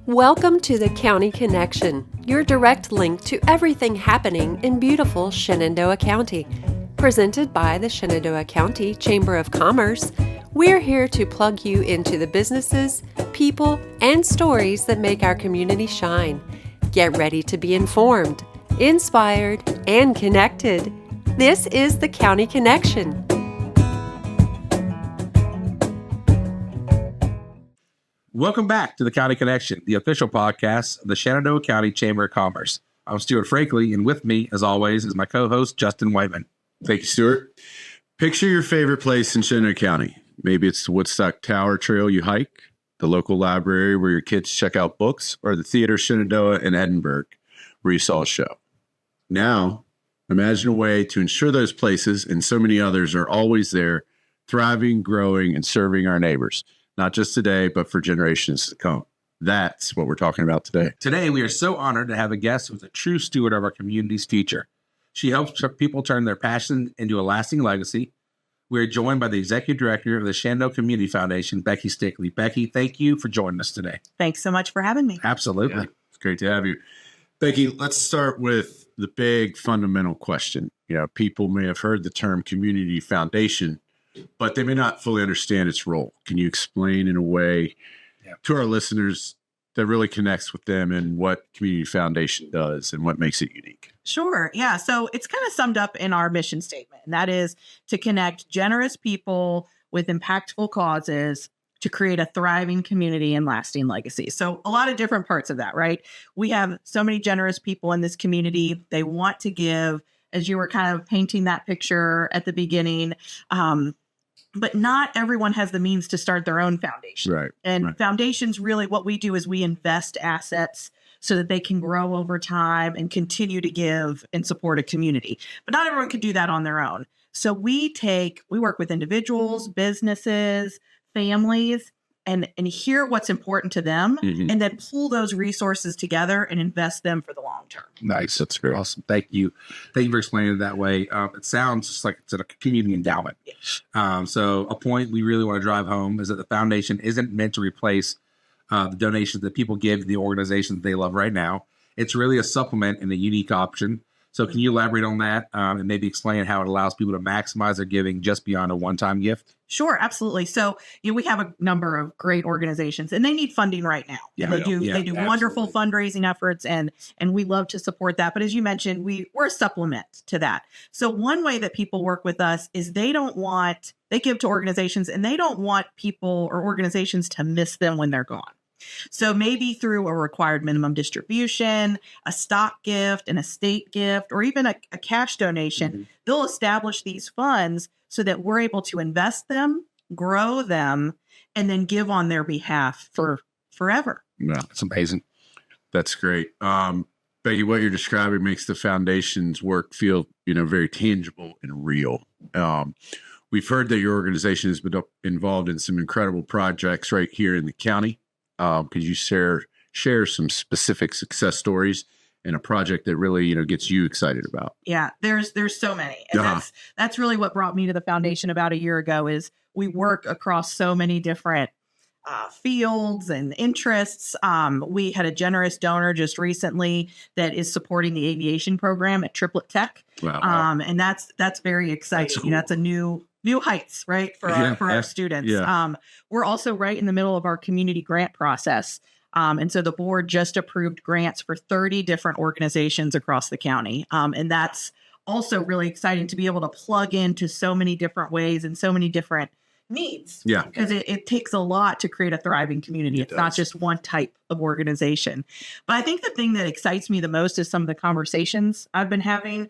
Welcome to the County Connection, your direct link to everything happening in beautiful Shenandoah County. Presented by the Shenandoah County Chamber of Commerce, we're here to plug you into the businesses, people, and stories that make our community shine. Get ready to be informed, inspired, and connected. This is the County Connection. Welcome back to the County Connection, the official podcast of the Shenandoah County Chamber of Commerce. I'm Stuart Freakley, and with me, as always, is my co-host, Justin Wightman. Thank you, Stuart. Picture your favorite place in Shenandoah County. Maybe it's the Woodstock Tower Trail you hike, the local library where your kids check out books, or the Theater Shenandoah in Edinburgh where you saw a show. Now, imagine a way to ensure those places and so many others are always there, thriving, growing, and serving our neighbors. Not just today, but for generations to come. That's what we're talking about today. Today, we are so honored to have a guest who's a true steward of our community's future. She helps people turn their passion into a lasting legacy. We are joined by the Executive Director of the Shenandoah Community Foundation, Becky Stickley. Becky, thank you for joining us today. Thanks so much for having me. Absolutely. Yeah, it's great to have you. Becky, let's start with the big fundamental question. You know, people may have heard the term community foundation, but they may not fully understand its role. Can you explain in a way to our listeners that really connects with them and what Community Foundation does and what makes it unique? Sure. Yeah. So it's kind of summed up in our mission statement, and that is to connect generous people with impactful causes to create a thriving community and lasting legacy. So a lot of different parts of that, right? We have so many generous people in this community. They want to give, as you were kind of painting that picture at the beginning. But not everyone has the means to start their own foundation. Right. And foundations, really what we do is we invest assets so that they can grow over time and continue to give and support a community. But not everyone can do that on their own. So we work with individuals, businesses, families, and hear what's important to them, and then pull those resources together and invest them for the long term. Nice. That's great. Awesome. Thank you. Thank you for explaining it that way. It sounds just like it's a community endowment. So a point we really want to drive home is that the foundation isn't meant to replace the donations that people give to the organizations they love right now. It's really a supplement and a unique option. So can you elaborate on that and maybe explain how it allows people to maximize their giving just beyond a one-time gift? Sure, absolutely. So we have a number of great organizations, and they need funding right now. Yeah, they do wonderful fundraising efforts, and we love to support that. But as you mentioned, we're a supplement to that. So one way that people work with us is they give to organizations, and they don't want people or organizations to miss them when they're gone. So maybe through a required minimum distribution, a stock gift, an estate gift, or even a cash donation, they'll establish these funds so that we're able to invest them, grow them, and then give on their behalf for forever. Yeah, It's amazing. that's great. Becky, what you're describing makes the foundation's work feel, very tangible and real. We've heard that your organization has been involved in some incredible projects right here in the county. Could you share some specific success stories and a project that really, gets you excited about? Yeah, there's so many. And that's really what brought me to the foundation about a year ago is we work across so many different fields and interests. We had a generous donor just recently that is supporting the aviation program at Triplet Tech. Wow. And that's very exciting. That's cool. That's a new heights, right, for our students. Yeah. We're also right in the middle of our community grant process. And so the board just approved grants for 30 different organizations across the county. And that's also really exciting to be able to plug into so many different ways and so many different needs. Yeah. Because it takes a lot to create a thriving community. It's not just one type of organization. But I think the thing that excites me the most is some of the conversations I've been having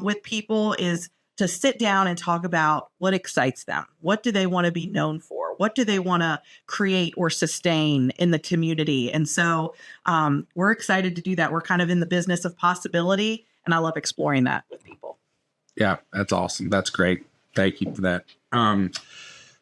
with people is to sit down and talk about what excites them. What do they want to be known for? What do they want to create or sustain in the community? And so we're excited to do that. We're kind of in the business of possibility, and I love exploring that with people. Yeah, that's awesome. That's great. Thank you for that.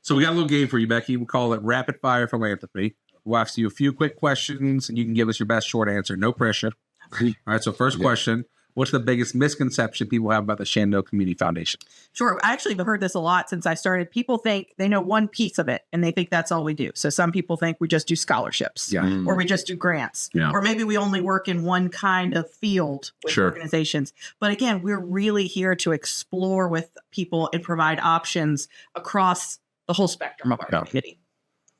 So we got a little game for you, Becky. We call it Rapid Fire Philanthropy. We'll ask you a few quick questions, and you can give us your best short answer. No pressure. All right, so first question. what's the biggest misconception people have about the Shenandoah Community Foundation? Sure. I actually have heard this a lot since I started. People think they know one piece of it and they think that's all we do. So some people think we just do scholarships or we just do grants or maybe we only work in one kind of field with organizations. But again, we're really here to explore with people and provide options across the whole spectrum of our community.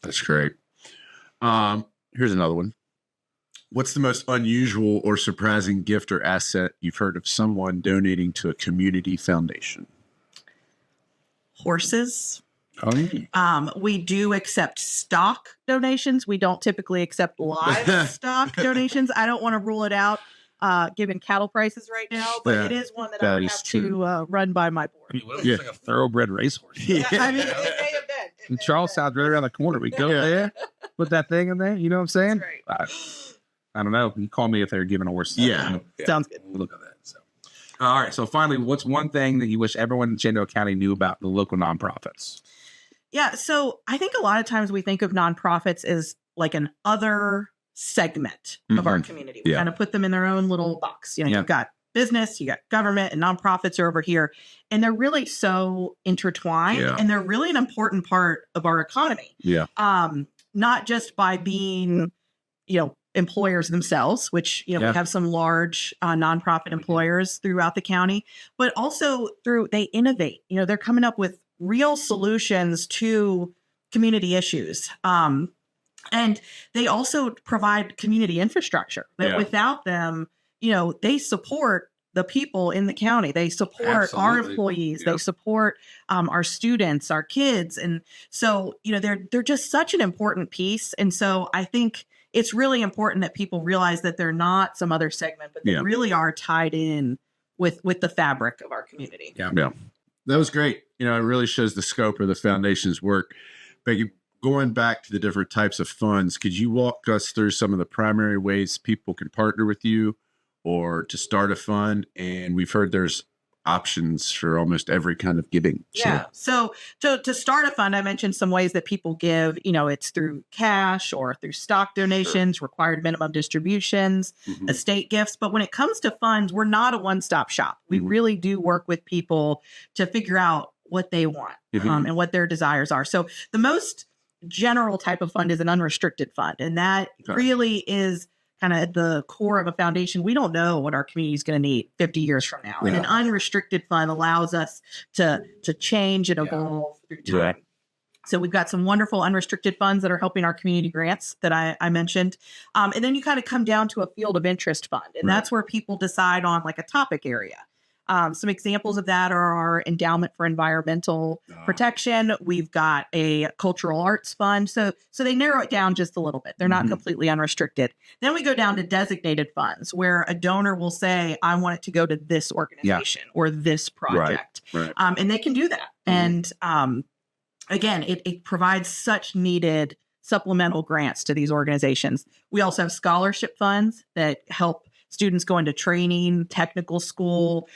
That's great. Here's another one. What's the most unusual or surprising gift or asset you've heard of someone donating to a community foundation? Horses. Oh, yeah. We do accept stock donations. We don't typically accept livestock donations. I don't want to rule it out, given cattle prices right now, but it is one that I would have to run by my board. I mean, what if it's like a thoroughbred racehorse? I mean, it may have been. And Charles Sound's right around the corner. We go there, put that thing in there. You know what I'm saying? Right. I don't know. You call me if they're giving a horse. Sounds good. We'll look at that. So, all right. So finally, what's one thing that you wish everyone in Shenandoah County knew about the local nonprofits? Yeah. So I think a lot of times we think of nonprofits as like an other segment of our community. We kind of put them in their own little box. You know, you've got business, you got government, and nonprofits are over here. And they're really so intertwined and they're really an important part of our economy. Yeah. Not just by being, employers themselves, which, we have some large nonprofit employers throughout the county, but also they innovate. They're coming up with real solutions to community issues. And they also provide community infrastructure. But without them, they support the people in the county. They support our employees. They support our students, our kids. And so, they're just such an important piece. And so I think it's really important that people realize that they're not some other segment, but they really are tied in with the fabric of our community. Yeah. That was great. It really shows the scope of the foundation's work. Becky, going back to the different types of funds, could you walk us through some of the primary ways people can partner with you or to start a fund? And we've heard there's options for almost every kind of giving. Yeah. So to start a fund, I mentioned some ways that people give, it's through cash or through stock donations, required minimum distributions, estate gifts. But when it comes to funds, we're not a one-stop shop. We really do work with people to figure out what they want and what their desires are. So the most general type of fund is an unrestricted fund. And that really is kind of at the core of a foundation. We don't know what our community is going to need 50 years from now. And an unrestricted fund allows us to change and evolve through time. Right. So we've got some wonderful unrestricted funds that are helping our community grants that I mentioned. And then you kind of come down to a field of interest fund. And that's where people decide on like a topic area. Some examples of that are our Endowment for Environmental Protection. We've got a Cultural Arts Fund. So they narrow it down just a little bit. They're not completely unrestricted. Then we go down to designated funds where a donor will say, I want it to go to this organization or this project. Right. And they can do that. And again, it provides such needed supplemental grants to these organizations. We also have scholarship funds that help students go into training, technical school.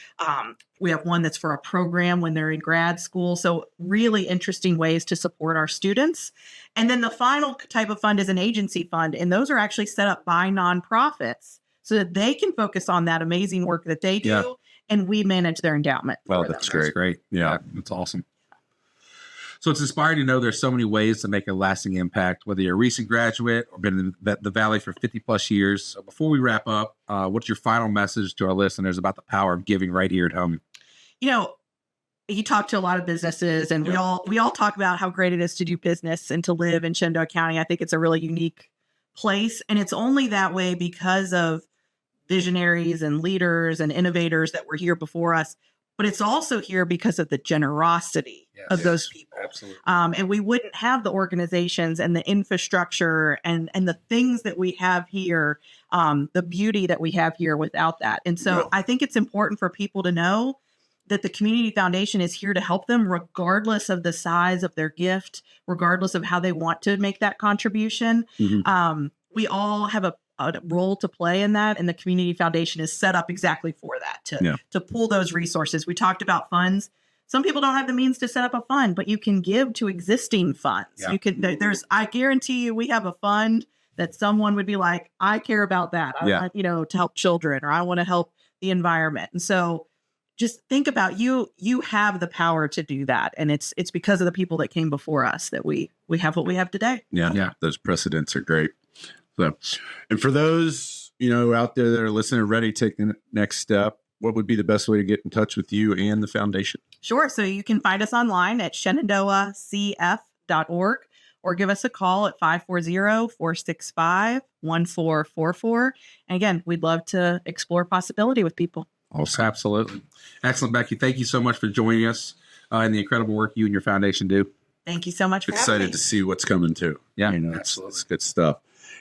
We have one that's for a program when they're in grad school. So really interesting ways to support our students. And then the final type of fund is an agency fund. And those are actually set up by nonprofits so that they can focus on that amazing work that they do. And we manage their endowment. Well, that's great. Great. Yeah, that's awesome. So it's inspiring to know there's so many ways to make a lasting impact, whether you're a recent graduate or been in the Valley for 50 plus years. So before we wrap up, what's your final message to our listeners about the power of giving right here at home? You talk to a lot of businesses and we all talk about how great it is to do business and to live in Shenandoah County. I think it's a really unique place. And it's only that way because of visionaries and leaders and innovators that were here before us. But it's also here because of the generosity of those people. Absolutely. And we wouldn't have the organizations and the infrastructure and the things that we have here, the beauty that we have here without that. And so I think it's important for people to know that the Community Foundation is here to help them regardless of the size of their gift, regardless of how they want to make that contribution. We all have a role to play in that. And the Community Foundation is set up exactly for that, to pull those resources. We talked about funds. Some people don't have the means to set up a fund, but you can give to existing funds. You can, I guarantee you, we have a fund that someone would be like, I care about that, Yeah. to help children, or I want to help the environment. And so just think about you have the power to do that. And it's because of the people that came before us that we have what we have today. Yeah. Those precedents are great. So, and for those, out there that are listening, ready to take the next step, what would be the best way to get in touch with you and the foundation? Sure. So you can find us online at shenandoahcf.org or give us a call at 540-465-1444. And again, we'd love to explore possibility with people. Also, absolutely. Excellent, Becky. Thank you so much for joining us and the incredible work you and your foundation do. Thank you so much for having Excited me. to see what's coming too. Yeah, It's good stuff.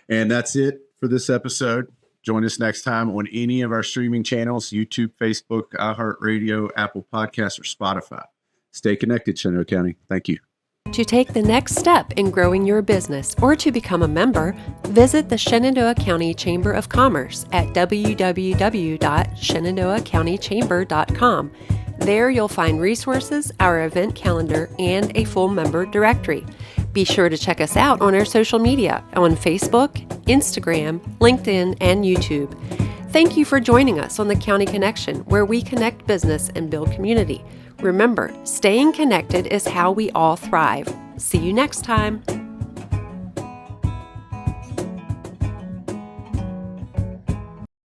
And that's it for this episode. Join us next time on any of our streaming channels, YouTube, Facebook, iHeartRadio, Apple Podcasts, or Spotify. Stay connected, Shenandoah County. Thank you. To take the next step in growing your business or to become a member, visit the Shenandoah County Chamber of Commerce at www.shenandoahcountychamber.com. There you'll find resources, our event calendar, and a full member directory. Be sure to check us out on our social media on Facebook, Instagram, LinkedIn, and YouTube. Thank you for joining us on the County Connection, where we connect business and build community. Remember, staying connected is how we all thrive. See you next time.